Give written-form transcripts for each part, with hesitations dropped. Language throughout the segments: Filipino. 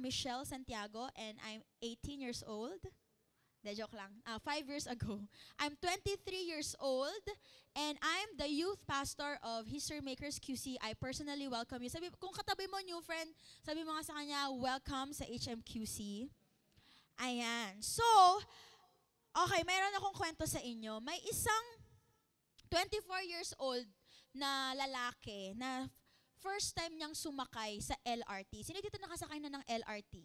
Michelle Santiago and I'm 18 years old. De, joke lang. 5 years ago. I'm 23 years old and I'm the youth pastor of History Makers QC. I personally welcome you. Sabi, kung katabi mo, new friend, sabi mo nga sa kanya, welcome sa HMQC. Ayan. So, okay, mayroon akong kwento sa inyo. May isang 24 years old na lalaki na first time niyang sumakay sa LRT. Sino dito nakasakay na ng LRT?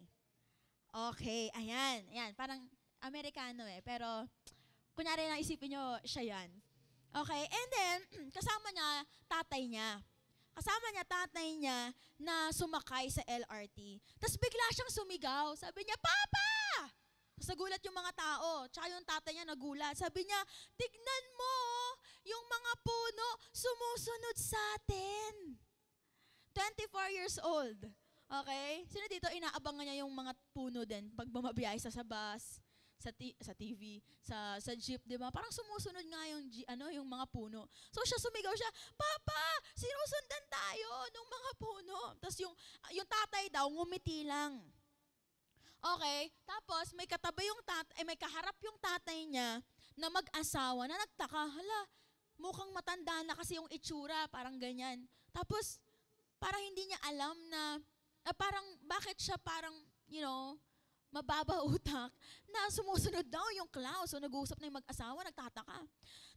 Okay, ayan. Ayan, parang Amerikano pero kunyari na isipin nyo, siya yan. Okay, and then, kasama niya, tatay niya. Kasama niya, tatay niya na sumakay sa LRT. Tapos bigla siyang sumigaw. Sabi niya, Papa! Tapos nagulat yung mga tao. Tsaka yung tatay niya nagulat. Sabi niya, tignan mo, yung mga puno sumusunod sa atin. 24 years old. Okay? Sino dito inaabangan niya yung mga puno din pag bumabiyay sa bus? Sa TV, sa jeep, di ba? Parang sumusunod nga yung mga puno. So siya sumigaw siya, Papa, sinusundan tayo ng mga puno. Tapos yung tatay daw, ngumiti lang. Okay, tapos may katabi yung may kaharap yung tatay niya na mag-asawa na nagtaka, hala, mukhang matanda na kasi yung itsura, parang ganyan. Tapos, parang hindi niya alam na parang, bakit siya parang, mababa utak, na sumusunod daw yung clown. So nag-uusap na yung mag-asawa, nagtataka.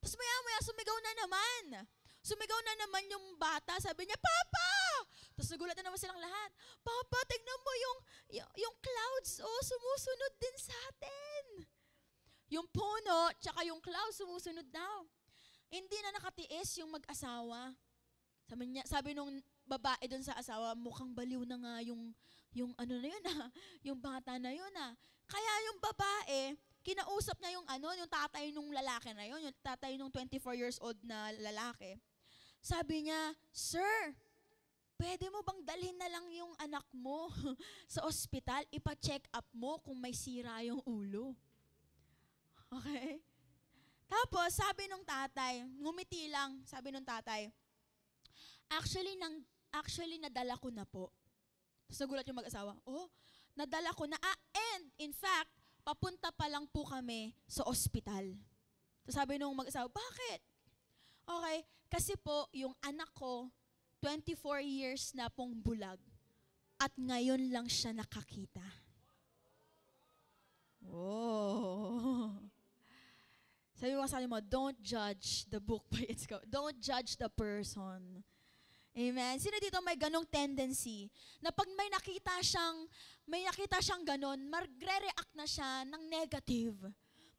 Tapos maya-maya sumigaw na naman. Sumigaw na naman yung bata, sabi niya, Papa! Tapos nagulat na naman silang lahat. Papa, tignan mo yung clouds, sumusunod din sa atin. Yung puno, tsaka yung clouds, sumusunod daw. Hindi na nakatiis yung mag-asawa. Sabi nung babae doon sa asawa, mukhang baliw na nga yung yung bata na yun. Kaya yung babae, kinausap niya yung tatay nung lalaki na yun, yung tatay nung 24 years old na lalaki. Sabi niya, Sir, pwede mo bang dalhin na lang yung anak mo sa ospital, ipa-check up mo kung may sira yung ulo? Okay? Tapos, sabi nung tatay, ngumiti lang, sabi nung tatay, Actually, nadala ko na po. Tapos nagulat yung mag-asawa, nadala ko na. And in fact, papunta pa lang po kami sa ospital. Tapos sabi nung mag-asawa, bakit? Okay, kasi po, yung anak ko, 24 years na pong bulag. At ngayon lang siya nakakita. Oh. Sabi mo sa mo, don't judge the book by its cover. Don't judge the person. Amen. Sino dito may ganong tendency na pag may nakita siyang ganon, magre-react na siya ng negative.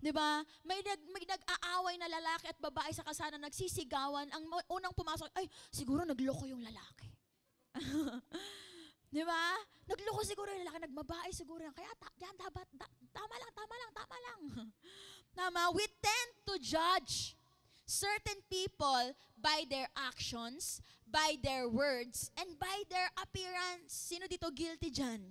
'Di ba? May nag-aaway na lalaki at babae sa kalsada nagsisigawan, ang unang pumasok, ay, siguro nagloko yung lalaki. 'Di ba? Nagloko siguro yung lalaki, nagbabae siguro yan. Kaya tama lang. Tama, we tend to judge certain people by their actions, by their words, and by their appearance. Sino dito guilty dyan?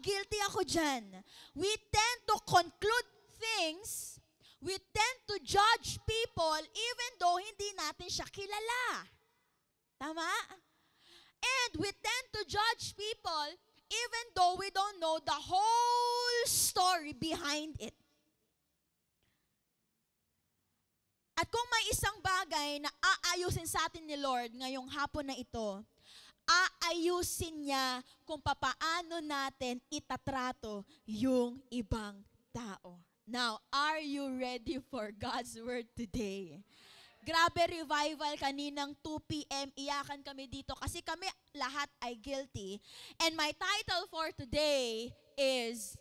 Guilty ako dyan. We tend to conclude things, we tend to judge people even though hindi natin siya kilala. Tama? And we tend to judge people even though we don't know the whole story behind it. At kung may isang bagay na aayusin sa atin ni Lord ngayong hapon na ito, aayusin niya kung papaano natin itatrato yung ibang tao. Now, are you ready for God's word today? Grabe revival kaninang 2 p.m. Iyakan kami dito kasi kami lahat ay guilty. And my title for today is,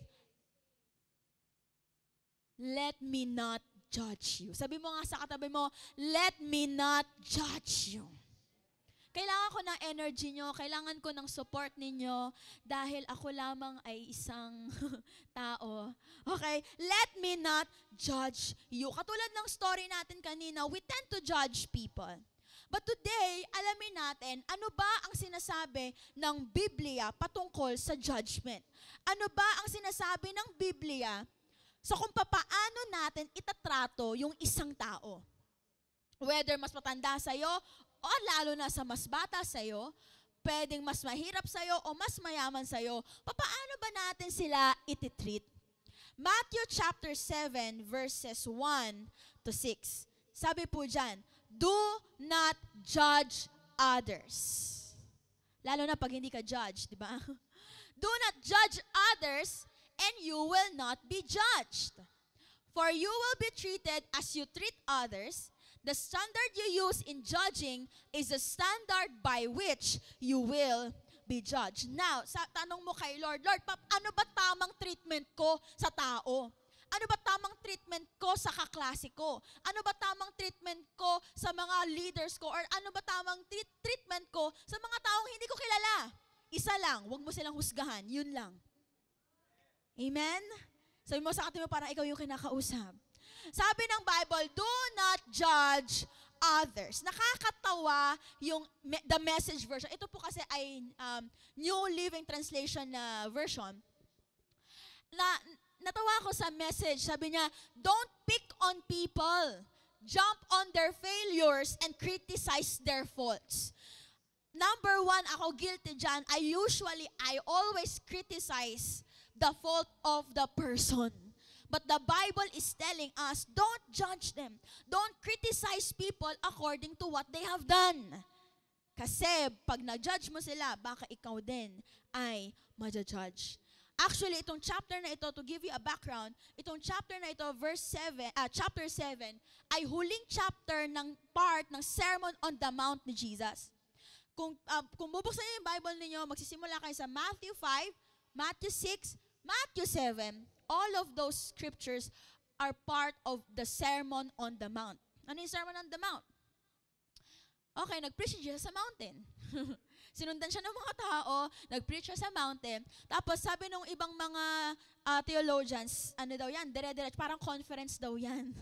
Let Me Not Judge You. Sabi mo nga sa katabi mo, let me not judge you. Kailangan ko ng energy nyo, kailangan ko ng support ninyo dahil ako lamang ay isang tao. Okay? Let me not judge you. Katulad ng story natin kanina, we tend to judge people. But today, alamin natin, ano ba ang sinasabi ng Biblia patungkol sa judgment? Ano ba ang sinasabi ng Biblia sa kung paano natin itatrato yung isang tao? Whether mas matanda sa'yo, o lalo na sa mas bata sa'yo, pwedeng mas mahirap sa'yo o mas mayaman sa'yo, paano ba natin sila ititreat? Matthew chapter 7 verses 1 to 6. Sabi po dyan, do not judge others. Lalo na pag hindi ka judge, di ba? Do not judge others and you will not be judged. For you will be treated as you treat others. The standard you use in judging is the standard by which you will be judged. Now, tanong mo kay Lord, Lord, ano ba tamang treatment ko sa tao? Ano ba tamang treatment ko sa kaklase ko? Ano ba tamang treatment ko sa mga leaders ko? Or ano ba tamang treatment ko sa mga taong hindi ko kilala? Isa lang, huwag mo silang husgahan. Yun lang. Amen? Sabi mo sa katabi mo, parang ikaw yung kinakausap. Sabi ng Bible, do not judge others. Nakakatawa yung the Message version. Ito po kasi ay New Living Translation na version. Natawa ko sa Message. Sabi niya, don't pick on people. Jump on their failures and criticize their faults. Number one, ako guilty dyan. I always criticize the fault of the person. But the Bible is telling us, don't judge them. Don't criticize people according to what they have done. Kasi pag na-judge mo sila, baka ikaw din ay ma-judge. Actually, itong chapter na ito, to give you a background, itong chapter na ito, chapter 7, ay huling chapter ng part ng Sermon on the Mount ni Jesus. Kung bubuksan niyo yung Bible ninyo, magsisimula kayo sa Matthew 5, Matthew 6, Matthew 7, all of those scriptures are part of the Sermon on the Mount. Ano yung Sermon on the Mount? Okay, nag-preach si Jesus sa mountain. Sinundan siya ng mga tao, nag-preach siya sa mountain. Tapos sabi nung ibang mga theologians, ano daw yan, dire-diretso, parang conference daw yan.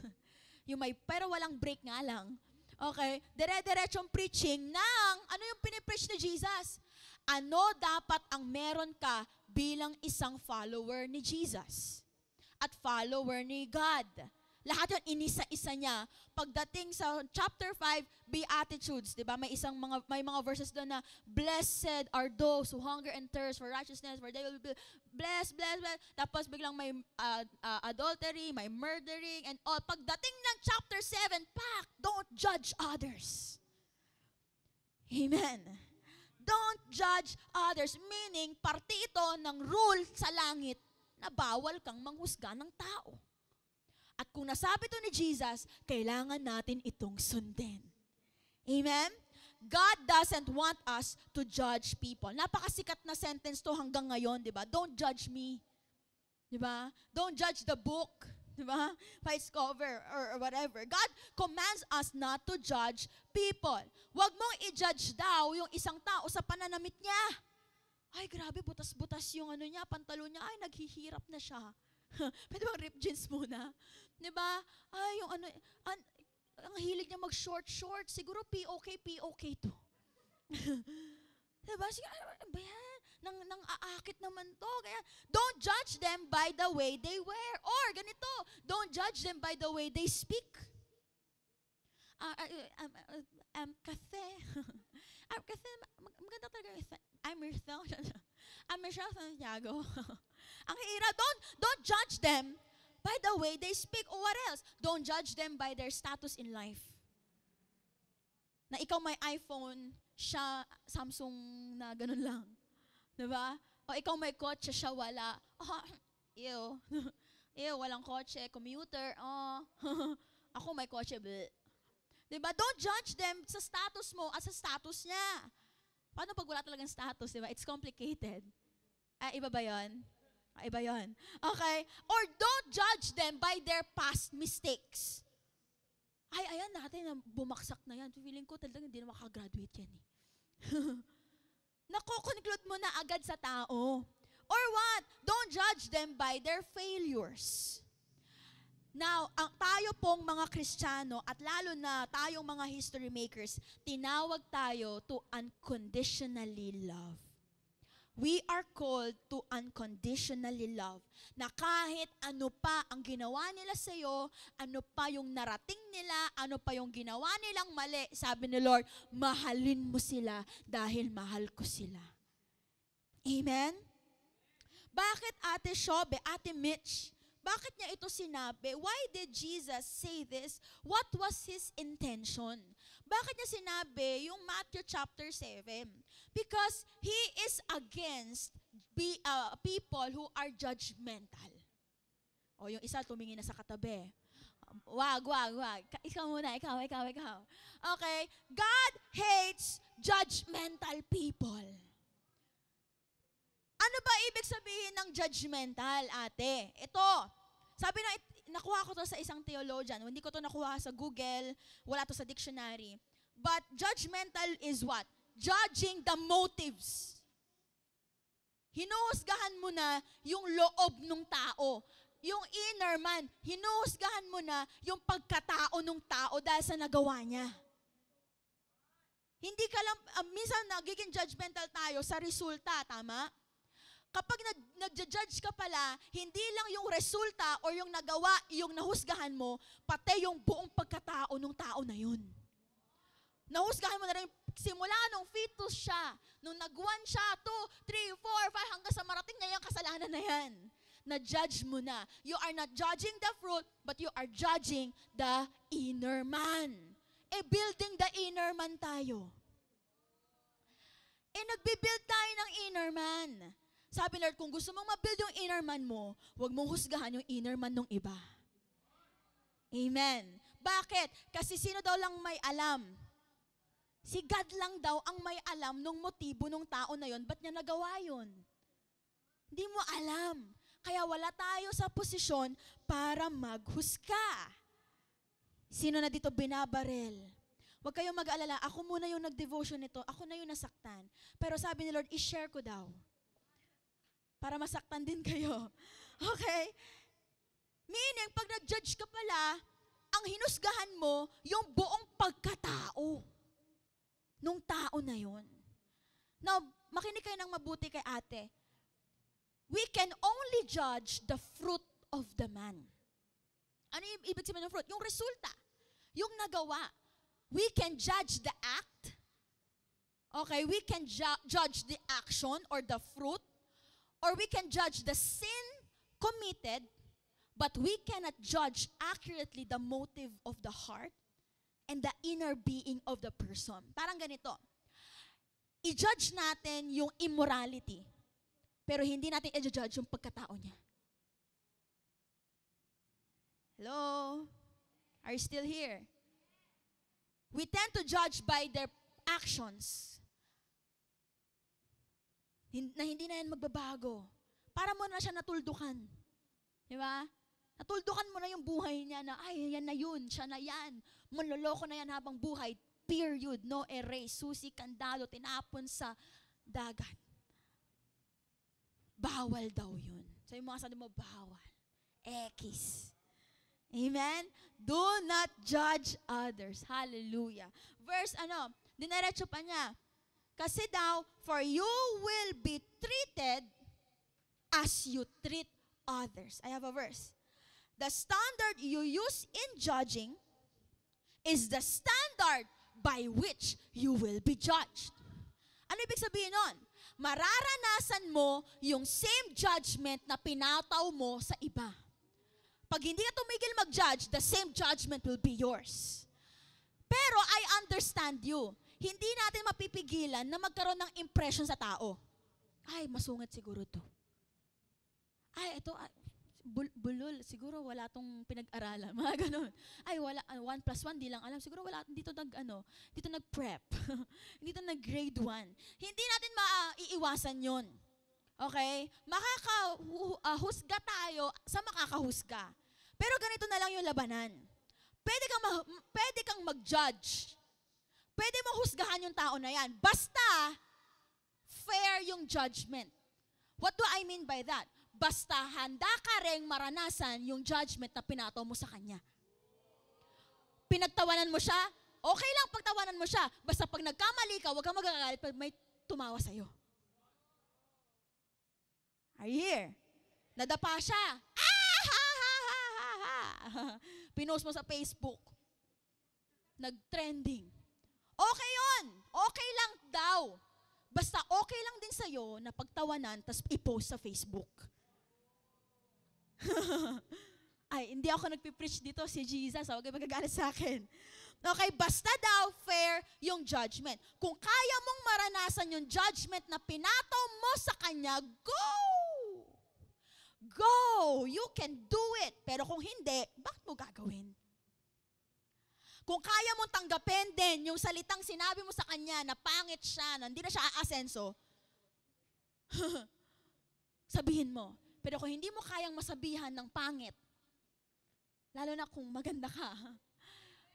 Pero walang break nga lang. Okay, dire-diretsong preaching ng, ano yung pinipreach ni Jesus? Ano dapat ang meron ka bilang isang follower ni Jesus at follower ni God? Lahat yun, inisa-isa niya. Pagdating sa chapter 5, Beatitudes, di ba? May mga verses doon na, blessed are those who hunger and thirst for righteousness, for they will be blessed, blessed, blessed. Tapos biglang may adultery, may murdering, and all. Pagdating ng chapter 7, don't judge others. Amen. Don't judge others, meaning parte ito ng rule sa langit na bawal kang manghusga ng tao. At kung nasabi ito ni Jesus, kailangan natin itong sundin. Amen? God doesn't want us to judge people. Napakasikat na sentence to hanggang ngayon, di ba? Don't judge me. Di ba? Don't judge the book. Di ba? By its cover or whatever. God commands us not to judge people. Huwag mong i-judge daw yung isang tao sa pananamit niya. Ay, grabe, butas-butas yung pantalon niya. Ay, naghihirap na siya. Pwede bang rip jeans muna? Diba? Ay, yung ang hilig niya mag-short. Siguro POK to. Diba? Sige, ano ba yan? Nang aakit naman to. Kaya, don't judge them by the way they wear. Or, ganito, don't judge them by the way they speak. Kasi, maganda talaga. I'm Michelle Santiago. Ang hirap, don't judge them by the way they speak. Or what else? Don't judge them by their status in life. Na ikaw may iPhone, siya Samsung na ganun lang. Diba? O ikaw may kotse, siya wala. Ew. Ew, walang kotse, commuter. Ako may kotse, bleh. Diba? Don't judge them sa status mo at sa status niya. Paano pag wala talagang status, diba? It's complicated. Iba ba yun? Iba yun. Okay? Or don't judge them by their past mistakes. Ayan natin, bumaksak na yan. Feeling ko talagang hindi na makagraduate yan. Nakokonclude mo na agad sa tao. Or what? Don't judge them by their failures. Now, tayo pong mga Kristiyano at lalo na tayong mga history makers, tinawag tayo to unconditionally love. We are called to unconditionally love. Na kahit ano pa ang ginawa nila sa'yo, ano pa yung narating nila, ano pa yung ginawa nilang mali, sabi ni Lord, mahalin mo sila dahil mahal ko sila. Amen? Bakit Ate Shobe, Ate Mitch, bakit niya ito sinabi? Why did Jesus say this? What was His intention? Bakit niya sinabi yung Matthew chapter 7? Because He is against people who are judgmental. O yung isa tumingin na sa katabi. Wag. Ikaw muna, ikaw. Okay? God hates judgmental people. Ano ba ibig sabihin ng judgmental, ate? Ito, sabi na, nakuha ko to sa isang theologian. Hindi ko to nakuha sa Google, wala to sa dictionary. But judgmental is what? Judging the motives. Hinuhusgahan mo na yung loob ng tao. Yung inner man, hinuhusgahan mo na yung pagkatao ng tao dahil sa nagawa niya. Hindi ka lang, minsan nagiging judgmental tayo sa resulta, tama? Kapag nag-judge ka pala, hindi lang yung resulta o yung nagawa, yung nahusgahan mo, pati yung buong pagkatao ng tao na yun. Nahusgahan mo na rin, simula nung fetus siya, nung nag-1 siya, 2, 3, 4, 5, hanggang sa marating niya yung kasalanan na yan. Na-judge mo na. You are not judging the fruit, but you are judging the inner man. Building the inner man tayo. Nagbibuild tayo ng inner man. Sabi Lord, kung gusto mong mabuild yung inner man mo, huwag mong husgahan yung inner man ng iba. Amen. Bakit? Kasi sino daw lang may alam? Si God lang daw ang may alam ng motibo ng tao na yon. Ba't niya nagawa yun? Hindi mo alam. Kaya wala tayo sa posisyon para maghusga. Sino na dito binabarel? Huwag kayong mag-alala. Ako muna yung nag-devotion nito. Ako na yung nasaktan. Pero sabi ni Lord, i-share ko daw. Para masaktan din kayo. Okay? Meaning, pag nag-judge ka pala, ang hinusgahan mo, yung buong pagkatao nung tao na yun. Now, makinig kayo ng mabuti kay ate. We can only judge the fruit of the man. Ano yung ibig sabihin ng fruit? Yung resulta. Yung nagawa. We can judge the act. Okay? We can judge the action or the fruit. Or we can judge the sin committed, but we cannot judge accurately the motive of the heart and the inner being of the person. Parang ganito. I-judge natin yung immorality, pero hindi natin i-judge yung pagkatao niya. Hello? Are you still here? We tend to judge by their actions. Na hindi na yan magbabago. Para mo na siya natuldukan. Di ba? Natuldukan mo na yung buhay niya na, ay, yan na yun, siya na yan. Manloloko na yan habang buhay. Period. No erase. Susi, kandado, tinapon sa dagat. Bawal daw yun. So yung mga sabi mo, bawal. Ekis. Amen? Do not judge others. Hallelujah. Verse, diniretso pa niya. Kasi daw, for you will be treated as you treat others. I have a verse. The standard you use in judging is the standard by which you will be judged. Ano ibig sabihin nun? Mararanasan mo yung same judgment na pinataw mo sa iba. Pag hindi ka tumigil mag-judge, the same judgment will be yours. Pero I understand you. Hindi natin mapipigilan na magkaroon ng impression sa tao. Ay, masungit siguro to. Ay, ito, bulol, siguro wala tong pinag-aralan. Mga ganun. Ay, wala, 1 plus 1, di lang alam. Siguro wala, dito nag-prep. Dito nag-grade 1. Hindi natin maiiwasan yon. Okay? Makakahusga tayo sa makakahusga. Pero ganito na lang yung labanan. Pwede kang mag-judge. Pwede mo husgahan yung tao na yan. Basta, fair yung judgment. What do I mean by that? Basta handa ka rin maranasan yung judgment na pinataw mo sa kanya. Pinagtawanan mo siya, okay lang pagtawanan mo siya. Basta pag nagkamali ka, huwag kang magagalit pag may tumawa sa'yo. Are you here? Nadapa siya. Ah, ha, ha, ha, ha, ha. Pinost mo sa Facebook. Nag-trending. Okay yun. Okay lang daw. Basta okay lang din sa'yo na pagtawanan tas i-post sa Facebook. Ay, hindi ako nagpipreach dito, si Jesus. Huwag kayo magagalit sa akin. Okay, basta daw fair yung judgment. Kung kaya mong maranasan yung judgment na pinataw mo sa kanya, go! Go! You can do it. Pero kung hindi, bakit mo gagawin? Kung kaya mong tanggapin din yung salitang sinabi mo sa kanya na pangit siya, na hindi na siya aasenso, sabihin mo. Pero kung hindi mo kayang masabihan ng pangit, lalo na kung maganda ka,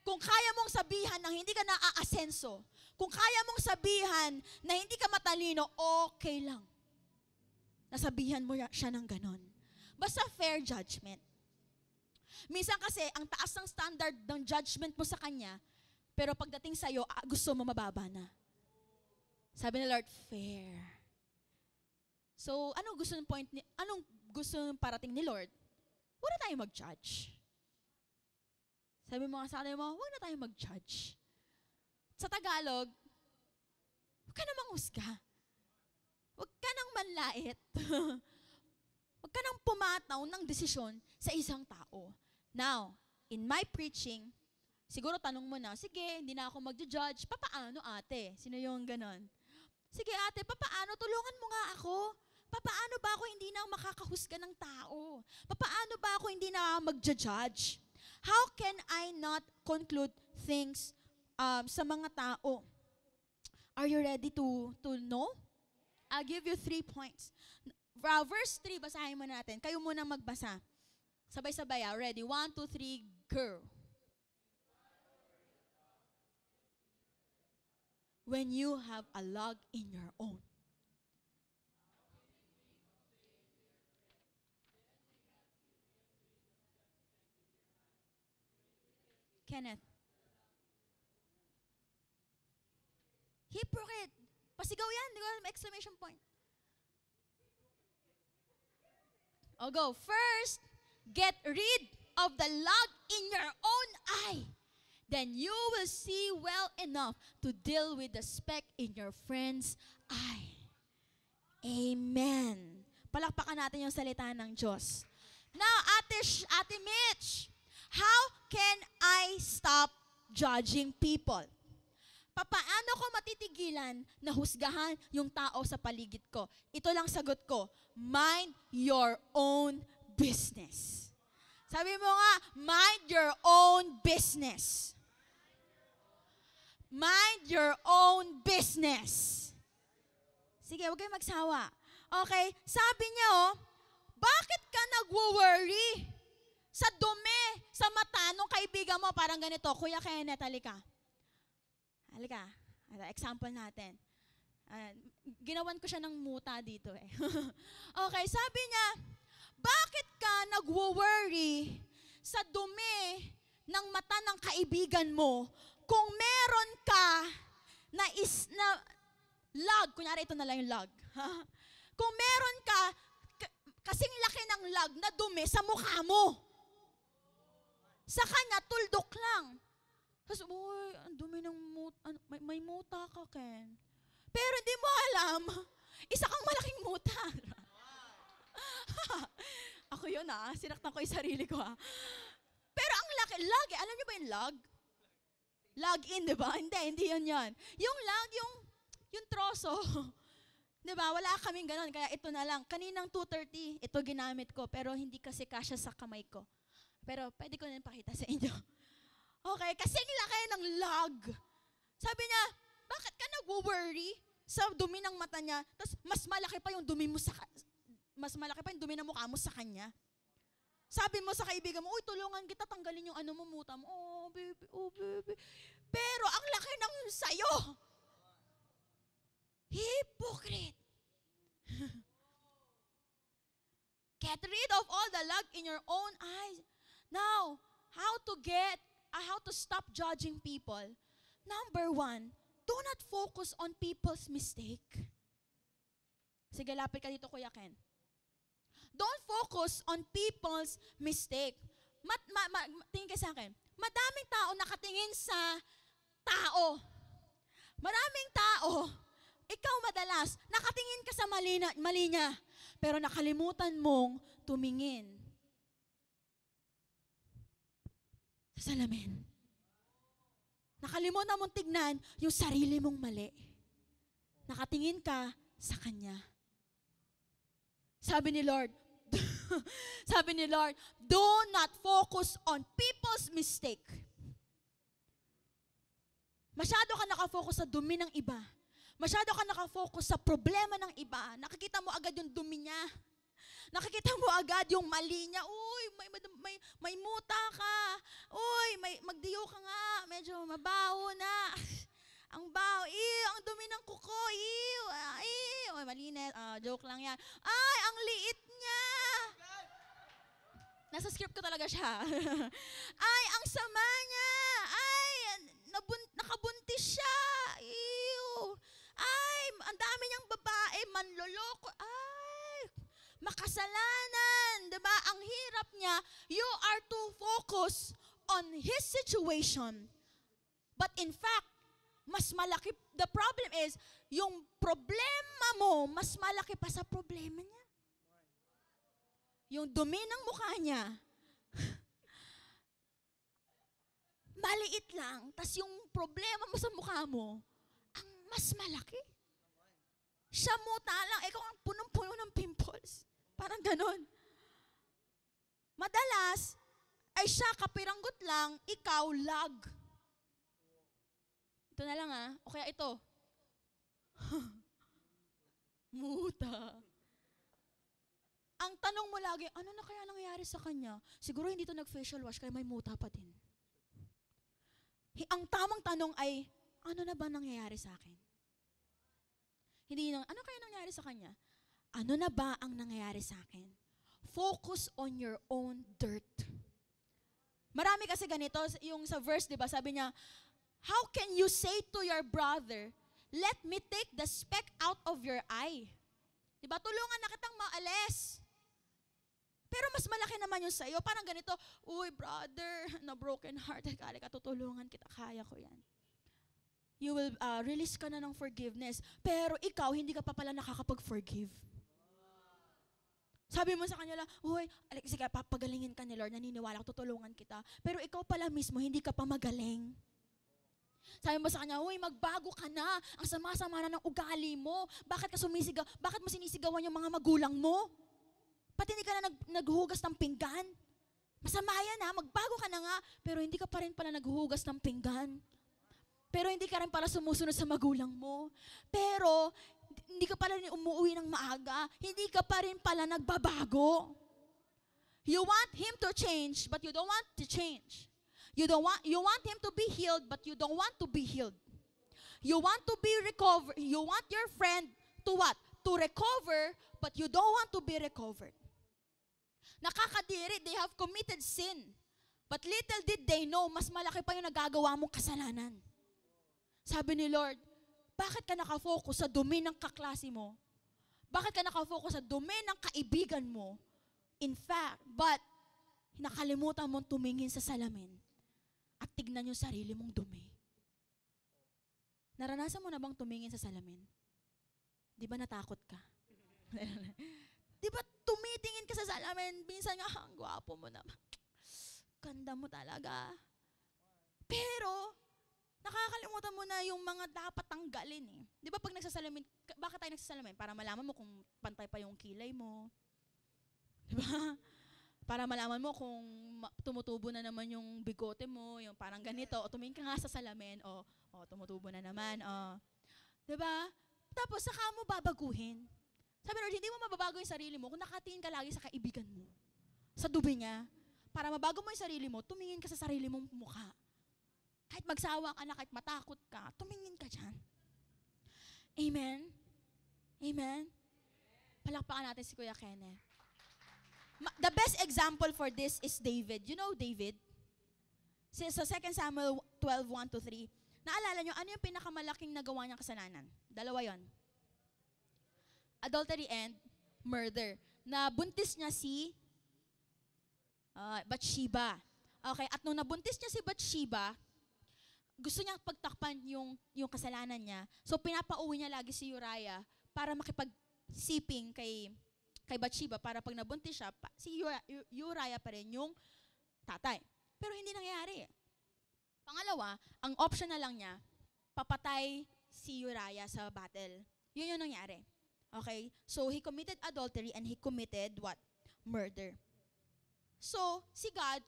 kung kaya mong sabihan na hindi ka naaasenso, kung kaya mong sabihan na hindi ka matalino, okay lang. Nasabihan mo siya ng ganon. Basta fair judgment. Minsan kasi, ang taas ng standard ng judgment mo sa kanya, pero pagdating sa'yo, gusto mo mababa na. Sabi ni Lord, fair. So, anong gusto ng parating ni Lord? Huwag na tayo mag-judge. Sabi mo nga sa kanila mo, huwag na tayo mag-judge. Sa Tagalog, huwag ka na manghusga. Huwag ka nang manlait. Huwag ka nang pumataw ng desisyon sa isang tao. Now, in my preaching, siguro tanong mo na, sige, hindi na ako mag-judge. Papaano ate? Sino yung ganon? Sige ate, papaano? Tulungan mo nga ako. Papaano ba ako hindi na makakahusga ng tao? Papaano ba ako hindi na mag-judge? How can I not conclude things sa mga tao? Are you ready to know? I'll give you 3 points. Verse 3, basahin mo natin. Kayo muna magbasa. Sabay-sabay, ready? 1, 2, 3, go. When you have a log in your own. Kenneth. Hypocrite. Pasigaw yan. Di ko exclamation point. I'll go. First, get rid of the log in your own eye. Then you will see well enough to deal with the speck in your friend's eye. Amen. Palakpakan natin yung salita ng Diyos. Now, Ate Mitch, how can I stop judging people? Papaano ko matitigilan na husgahan yung tao sa paligid ko? Ito lang sagot ko, mind your own business. Sabi mo nga, mind your own business. Mind your own business. Sige, huwag kayong magsawa. Okay, sabi niya bakit ka nagwo-worry sa dumi, sa mata nung kaibigan mo? Parang ganito, Kuya Kenneth, halika. Halika, example natin. Ginawan ko siya ng muta dito eh. Okay, sabi niya, bakit ka nagwo-worry sa dumi ng mata ng kaibigan mo kung meron ka na log, kunyari ito na lang yung log. Kung meron ka kasing laki ng log na dumi sa mukha mo. Sa kanya, tuldok lang. Tapos, uy, ang dumi ng muta. May muta ka, Ken. Pero hindi mo alam, isa kang malaking muta. Ako yun sinaktan ko yung sarili ko Pero ang laki, log alam niyo ba yung log? Log in, di ba? Hindi yun yan. Yung log, yung troso. Di ba? Wala kaming ganon, kaya ito na lang. Kaninang 2:30, ito ginamit ko, pero hindi kasi kasya sa kamay ko. Pero pwede ko na pakita sa inyo. Okay, kasing laki ng log. Sabi niya, bakit ka nag-worry sa dumi ng mata niya, tapos mas malaki pa yung dumi ng mukha mo sa kanya? Sabi mo sa kaibigan mo, uy, tulungan kita, tanggalin yung muta mo. Oh, baby. Pero ang laki ng sayo. Hypocrite. Get rid of all the log in your own eyes. Now, how to stop judging people? Number 1, do not focus on people's mistake. Sige, lapit ka dito, Kuya Ken. Don't focus on people's mistake. Tingin kayo sa akin, madaming tao nakatingin sa tao. Maraming tao, ikaw madalas, nakatingin ka sa mali niya, pero nakalimutan mong tumingin sa salamin. Nakalimutan mong tignan yung sarili mong mali. Nakatingin ka sa Kanya. Sabi ni Lord, do not focus on people's mistake. Masyado ka nakafocus sa dumi ng iba. Masyado ka nakafocus sa problema ng iba. Nakikita mo agad yung dumi niya. Nakikita mo agad yung mali niya. Uy, may muta ka. Uy, magdiyo ka nga. Medyo mabaho na. Ang baho. Ang dumi ng kuko. Uy, malinis. Joke lang yan. Ay, ang liit niya. Nasa script ko talaga siya. Ay, ang sama niya. Ay, nakabuntis siya. Ew. Ay, ang dami niyang babae. Manloloko. Ay, makasalanan. Diba? Ang hirap niya. You are too focused on his situation. But in fact, mas malaki, the problem is, yung problema mo, mas malaki pa sa problema niya. Yung dumi ng mukha niya, maliit lang, tas yung problema mo sa mukha mo, ang mas malaki. Siya muta lang, ikaw ang punong-puno ng pimples. Parang ganon. Madalas, ay siya kapiranggot lang, ikaw lag. Ito na lang o kaya ito. Muta. Ang tanong mo lagi, ano na kaya nangyayari sa kanya? Siguro hindi to nag-facial wash, kaya may muta pa din. Ang tamang tanong ay, ano na ba nangyayari sa akin? Hindi ano kaya nangyayari sa kanya? Ano na ba ang nangyayari sa akin? Focus on your own dirt. Marami kasi ganito, yung sa verse, di ba, sabi niya, how can you say to your brother, let me take the speck out of your eye? Di ba, tulungan na kitang maalis. Pero mas malaki naman yung sa'yo. Parang ganito, uy, brother, na broken heart, halika, tutulungan kita, kaya ko yan. You will release ka na ng forgiveness. Pero ikaw, hindi ka pa pala nakakapag-forgive. Sabi mo sa kanya lang, uy, sige, papagalingin ka ni Lord, naniniwala ko, tutulungan kita. Pero ikaw pala mismo, hindi ka pa magaling. Sabi mo sa kanya, uy, magbago ka na. Ang sama-sama na ng ugali mo. Bakit mo sinisigawan yung mga magulang mo? Pati hindi ka na naghuhugas ng pinggan. Masama yan magbago ka na nga, pero hindi ka pa rin pala naghuhugas ng pinggan. Pero hindi ka rin pala sumusunod sa magulang mo. Pero hindi ka pala rin umuwi ng maaga. Hindi ka pa rin pala nagbabago. You want him to change, but you don't want to change. You want him to be healed, but you don't want to be healed. You want to be recovered. You want your friend to what? To recover, but you don't want to be recovered. Nakakadiri, they have committed sin. But little did they know, mas malaki pa yung nagagawa mong kasalanan. Sabi ni Lord, bakit ka nakafocus sa dumi ng kaklase mo? Bakit ka nakafocus sa dumi ng kaibigan mo? In fact, but nakalimutan mong tumingin sa salamin at tignan yung sarili mong dumi. Naranasan mo na bang tumingin sa salamin? Di ba natakot ka? Di ba tumitingin ka sa salamin? Minsan nga, ang gwapo mo naman. Ganda mo talaga. Pero, nakakalimutan mo na yung mga dapat tanggalin Di ba pag nagsasalamin, bakit tayo nagsasalamin? Para malaman mo kung pantay pa yung kilay mo. Di ba? Para malaman mo kung tumutubo na naman yung bigote mo, yung parang ganito, o tumingin ka nga sa salamin, o tumutubo na naman, Di ba? Tapos saka mo babaguhin. Sabi Lord, hindi mo mababago yung sarili mo kung nakatingin ka lagi sa kaibigan mo, sa dubi niya. Para mabago mo yung sarili mo, tumingin ka sa sarili mong mukha. Kahit magsawa ka na, kahit matakot ka, tumingin ka dyan. Amen? Amen? Palakpakan natin si Kuya Kenneth. The best example for this is David. You know David? Sa 2 Samuel 12:1-3, naalala nyo, ano yung pinakamalaking nagawa niyang kasalanan? Dalawa yon. Adultery and murder. na buntis niya si Bathsheba. Okay, at nung nabuntis niya si Bathsheba, gusto niyang pagtakpan yung kasalanan niya. So pinapauwi niya lagi si Uriah para makipagsiping kay Bathsheba para pag nabuntis siya, si Uriah pa rin yung tatay. Pero hindi nangyayari. Pangalawa, ang option na lang niya, papatay si Uriah sa battle. Yun yung nangyari. Okay? So, he committed adultery and he committed what? Murder. So, si God,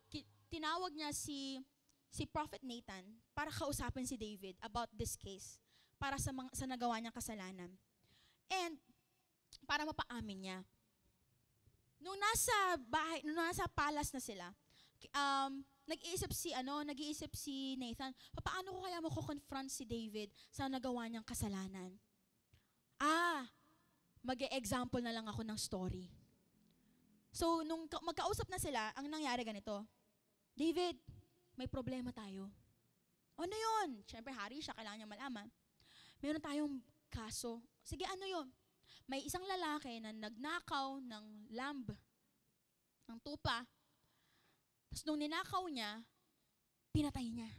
tinawag niya si Prophet Nathan para kausapin si David about this case, para sa nagawa niyang kasalanan. And, para mapaamin niya. Nung nasa palace na sila, nag-iisip si Nathan, paano ko kaya mako-confront si David sa nagawa niyang kasalanan? Mag-e-example na lang ako ng story. So, nung magkausap na sila, ang nangyari ganito, David, may problema tayo. Ano yun? Siyempre, hari siya, kailangan niya malaman. Meron tayong kaso. Sige, ano yun? May isang lalaki na nagnakaw ng lamb, ng tupa. Tapos nung ninakaw niya, pinatay niya.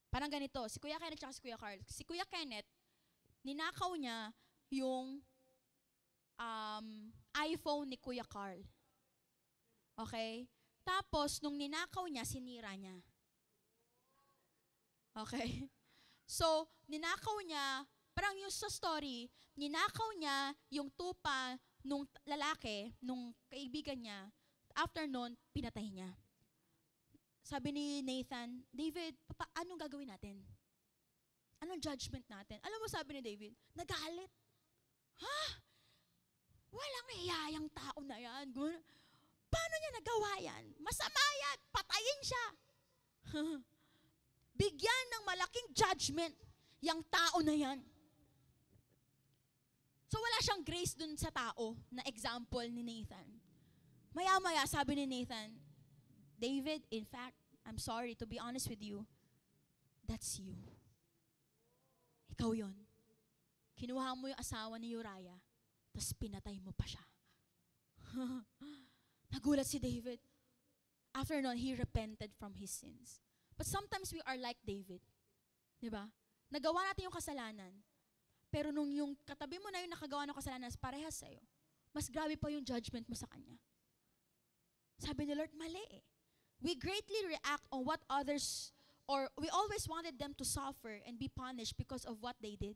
Parang ganito, si Kuya Kenneth at si Kuya Carl. Si Kuya Kenneth, ninakaw niya yung iPhone ni Kuya Carl. Okay? Tapos, nung ninakaw niya, sinira niya. Okay? So, ninakaw niya, parang yung sa story, ninakaw niya yung tupa nung lalaki, nung kaibigan niya. After nun, pinatay niya. Sabi ni Nathan, David, anong gagawin natin? Anong judgment natin? Alam mo, sabi ni David, nagalit. Walang hiyayang tao na yan. Paano niya nagawa yan? Masama yan. Patayin siya. Bigyan ng malaking judgment yung tao na yan. So wala siyang grace dun sa tao na example ni Nathan. Maya-maya, sabi ni Nathan, David, in fact, I'm sorry to be honest with you, that's you. Ikaw yon. Kinuha mo yung asawa ni Uriah, tapos pinatay mo pa siya. Nagulat si David. After nun, he repented from his sins. But sometimes we are like David. Diba? Nagawa natin yung kasalanan, pero nung yung katabi mo na yung nakagawa ng kasalanan, parehas sa'yo, mas grabe pa yung judgment mo sa kanya. Sabi ni Lord, mali eh. We greatly react on what others, or we always wanted them to suffer and be punished because of what they did.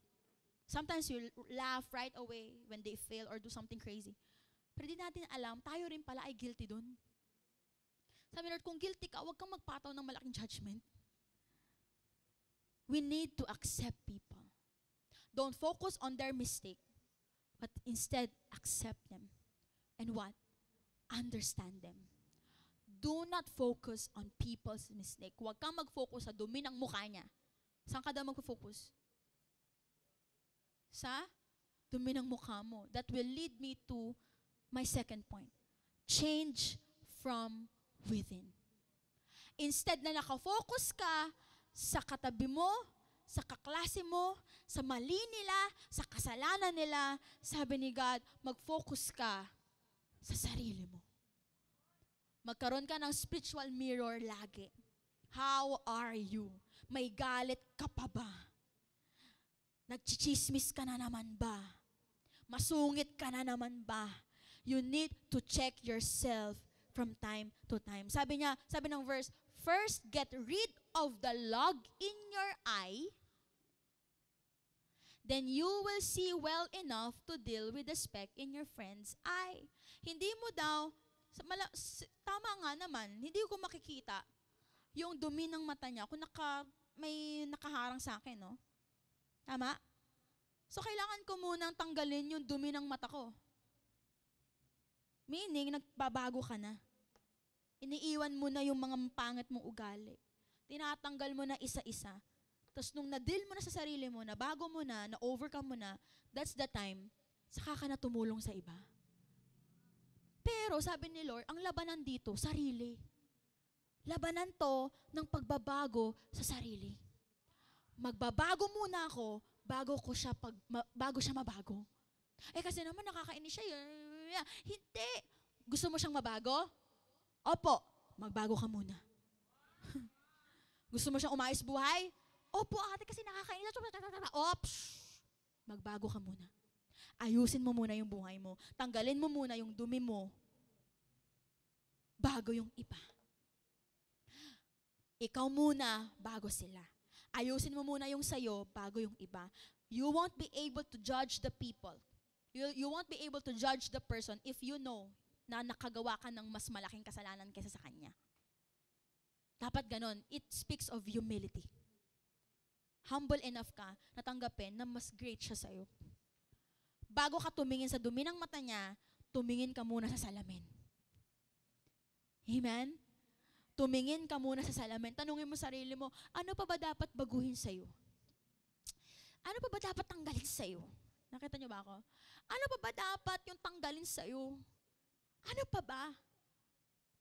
Sometimes you laugh right away when they fail or do something crazy. Pero di natin alam, tayo rin pala ay guilty dun. Sabi ni Lord, kung guilty ka, huwag kang magpataw ng malaking judgment. We need to accept people. Don't focus on their mistake, but instead accept them. And what? Understand them. Do not focus on people's mistake. Huwag kang mag-focus sa dumi ng mukha niya. Saan ka daw mag-focus? Sa dumi ng mukha mo. That will lead me to my second point. Change from within. Instead na nakafocus ka sa katabi mo, sa kaklase mo, sa mali nila, sa kasalanan nila, sabi ni God, mag-focus ka sa sarili mo. Magkaroon ka ng spiritual mirror lagi. How are you? May galit ka pa ba? Nagchichismis ka na naman ba? Masungit ka na naman ba? You need to check yourself from time to time. Sabi ng verse, first get rid of the log in your eye, then you will see well enough to deal with the speck in your friend's eye. Hindi mo daw, tama nga naman, hindi ko makikita yung dumi ng mata niya kung may nakaharang sa akin, no? Tama? So, kailangan ko munang tanggalin yung dumi ng mata ko. Meaning, nagbabago ka na. Iniiwan mo na yung mga pangit mong ugali. Tinatanggal mo na isa-isa. Tapos nung na-deal mo na sa sarili mo, na bago mo na overcome mo na, that's the time, saka ka na tumulong sa iba. Pero sabi ni Lord, ang labanan dito, sarili. Labanan to ng pagbabago sa sarili. Magbabago muna ako bago siya mabago. Eh kasi naman nakakainis siya. niya, hindi. Gusto mo siyang mabago? Opo, magbago ka muna. Gusto mo siyang umayos buhay? Opo, ate, kasi nakakainis. Ops, magbago ka muna. Ayusin mo muna yung buhay mo. Tanggalin mo muna yung dumi mo. Bago yung iba. Ikaw muna, bago sila. Ayusin mo muna yung sayo, bago yung iba. You won't be able to judge the people. You won't be able to judge the person if you know na nakagawa ka ng mas malaking kasalanan kaysa sa kanya. Dapat ganon. It speaks of humility. Humble enough ka na tanggapin na mas great siya sa'yo. Bago ka tumingin sa dumi ng mata niya, tumingin ka muna sa salamin. Amen? Tumingin ka muna sa salamin. Tanungin mo sarili mo, ano pa ba dapat baguhin sa'yo? Ano pa ba dapat tanggalin sa'yo? Nakita niyo ba ako? Ano pa ba dapat yung tanggalin sa'yo? Ano pa ba?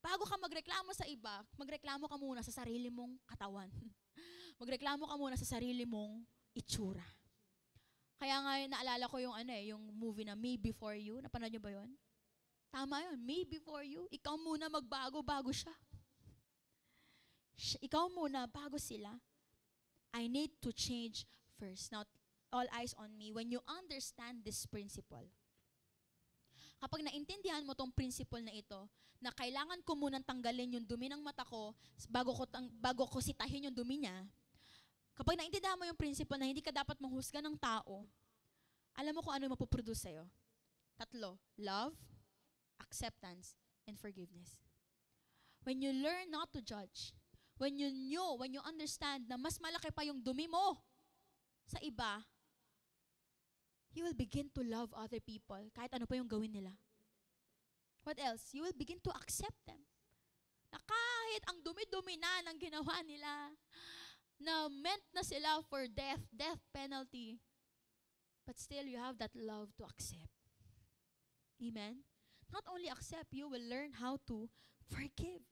Bago ka magreklamo sa iba, magreklamo ka muna sa sarili mong katawan. Magreklamo ka muna sa sarili mong itsura. Kaya nga naalala ko yung movie na Me Before You. Napanood niyo ba yun? Tama yun. Me Before You. Ikaw muna magbago, bago siya. Ikaw muna, bago sila. I need to change first. Now, all eyes on me. When you understand this principle, kapag naintindihan mo tong principle na ito, na kailangan ko munang tanggalin yung dumi ng mata ko bago ko sitahin yung dumi niya, kapag naintindihan mo yung principle na hindi ka dapat manghusga ng tao, alam mo kung ano yung mapuproduce sa'yo? 3. Love, acceptance, and forgiveness. When you learn not to judge, when you understand na mas malaki pa yung dumi mo sa iba, you will begin to love other people kahit ano pa yung gawin nila. What else? You will begin to accept them. Na kahit ang dumi-dumi na ng ginawa nila, na meant na sila for death penalty, but still you have that love to accept. Amen? Not only accept, you will learn how to forgive.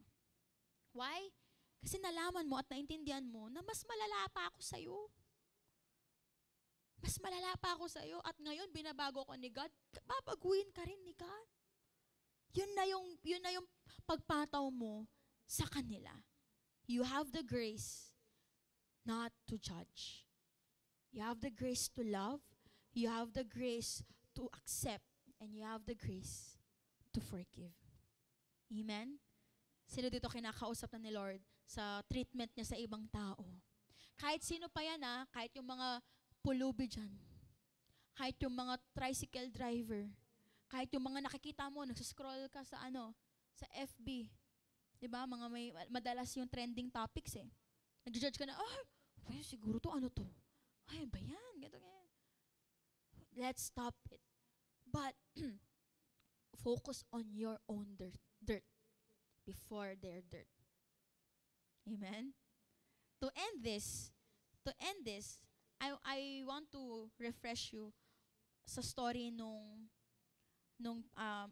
Why? Kasi nalaman mo at naintindihan mo na mas malala pa ako sa'yo. Mas malala pa ako sa'yo at ngayon binabago ko ni God, babaguhin ka rin ni God. Yun na yung pagpataw mo sa kanila. You have the grace not to judge. You have the grace to love. You have the grace to accept. And you have the grace to forgive. Amen? Sino dito kinakausap na ni Lord sa treatment niya sa ibang tao? Kahit sino pa yan kahit yung mga pulubi dyan, kahit yung mga tricycle driver, kahit yung mga nakikita mo, nagsascroll ka sa sa FB. Diba? Madalas yung trending topics eh. Nag-judge ka na, siguro to, ano to? Ay, ba yan? Ganito, ganyan. Let's stop it. But, focus on your own dirt before their dirt. Amen? To end this, I want to refresh you sa story nung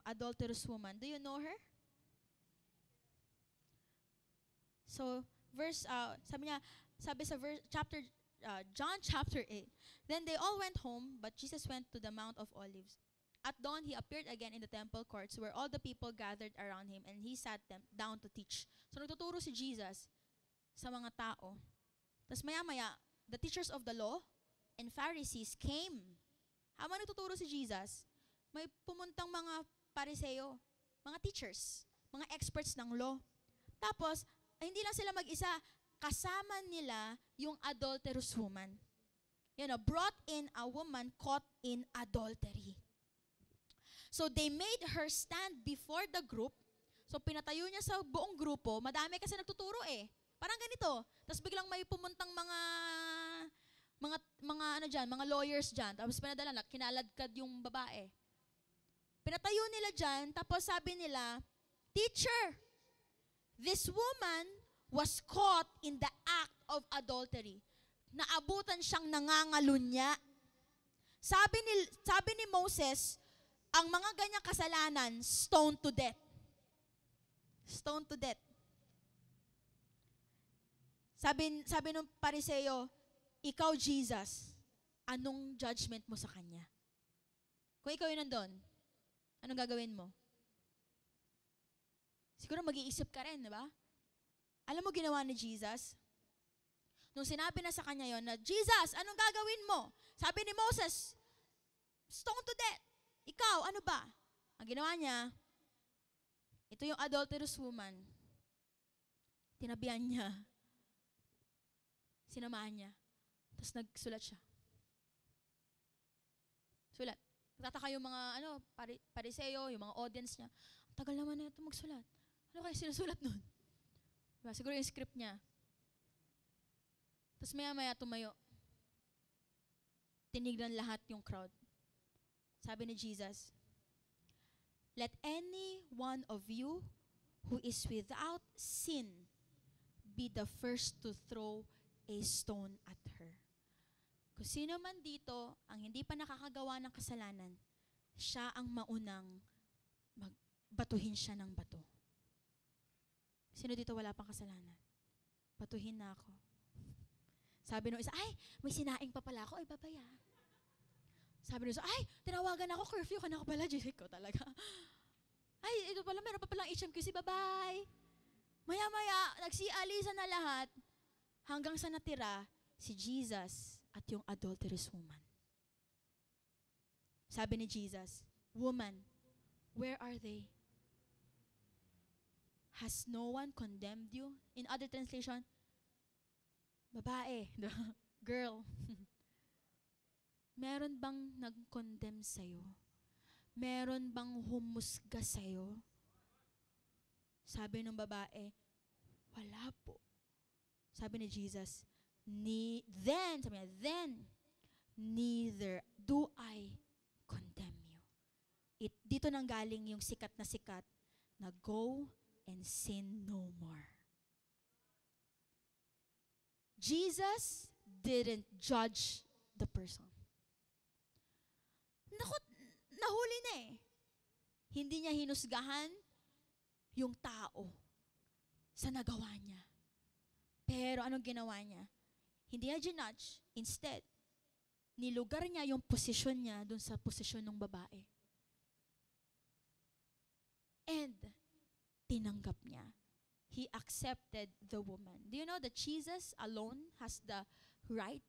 adulterous woman. Do you know her? So, John chapter 8. Then they all went home, but Jesus went to the Mount of Olives. At dawn, he appeared again in the temple courts where all the people gathered around him, and he sat them down to teach. So, nagtuturo si Jesus sa mga tao. Tapos maya-maya, the teachers of the law and Pharisees came. Habang nagtuturo si Jesus, may pumuntang mga Pariseo, mga teachers, mga experts ng law. Tapos, hindi lang sila mag-isa, kasama nila yung adulterous woman. Brought in a woman caught in adultery. So, they made her stand before the group. So, pinatayo niya sa buong grupo. Madami kasi nagtuturo eh. Parang ganito. Tapos biglang may pumuntang mga lawyers dyan. Tapos pinadala kinaladkad yung babae. Pinatayo nila dyan, tapos sabi nila, "Teacher, this woman was caught in the act of adultery." Naabutan siyang nangangalunya. Sabi ni Moses, ang mga ganyang kasalanan, stoned to death. Stoned to death. Sabi ng Pariseo, ikaw, Jesus, anong judgment mo sa kanya? Kung ikaw yun nandun, Anong gagawin mo? Siguro mag-iisip ka rin, di ba? Alam mo ginawa ni Jesus? Nung sinabi na sa kanya yon na, Jesus, anong gagawin mo? Sabi ni Moses, stone to death. Ikaw, ano ba? Ang ginawa niya, ito yung adulterous woman. Tinabihan niya. Sinamahan niya. Tapos nagsulat siya. Sulat. Tataka yung mga pariseo, yung mga audience niya. Ang tagal naman na ito magsulat. Ano kaya sinusulat nun? Diba? Siguro yung script niya. Tapos maya-maya tumayo. Tinignan lahat yung crowd. Sabi ni Jesus, let any one of you who is without sin be the first to throw a stone at her. Kung sino man dito ang hindi pa nakakagawa ng kasalanan, siya ang maunang batuhin siya ng bato. Sino dito wala pang kasalanan? Batuhin na ako. Sabi nung isa, ay, may sinaing pa pala ako, ay babaya. Sabi nung isa, ay, tinawagan ako, curfew ka na ako pala, Jericho talaga. Ay, ito pala, meron pa palang HMQC, bye-bye. Maya-maya, nagsialisan na lahat, hanggang sa natira, si Jesus at yung adulterous woman. Sabi ni Jesus, woman, where are they? Has no one condemned you? In other translation, babae, girl, meron bang nag-condemn sa'yo? Meron bang humusga sa'yo? Sabi ng babae, wala po. Sabi ni Jesus, then, neither do I condemn you. Dito nang galing yung sikat na go and sin no more. Jesus didn't judge the person. Naku, nahuli na eh. Hindi niya hinusgahan yung tao sa nagawa niya. Pero anong ginawa niya? Hindi niya ginudge. Instead, nilugar niya yung posisyon niya dun sa posisyon ng babae. And, tinanggap niya. He accepted the woman. Do you know that Jesus alone has the right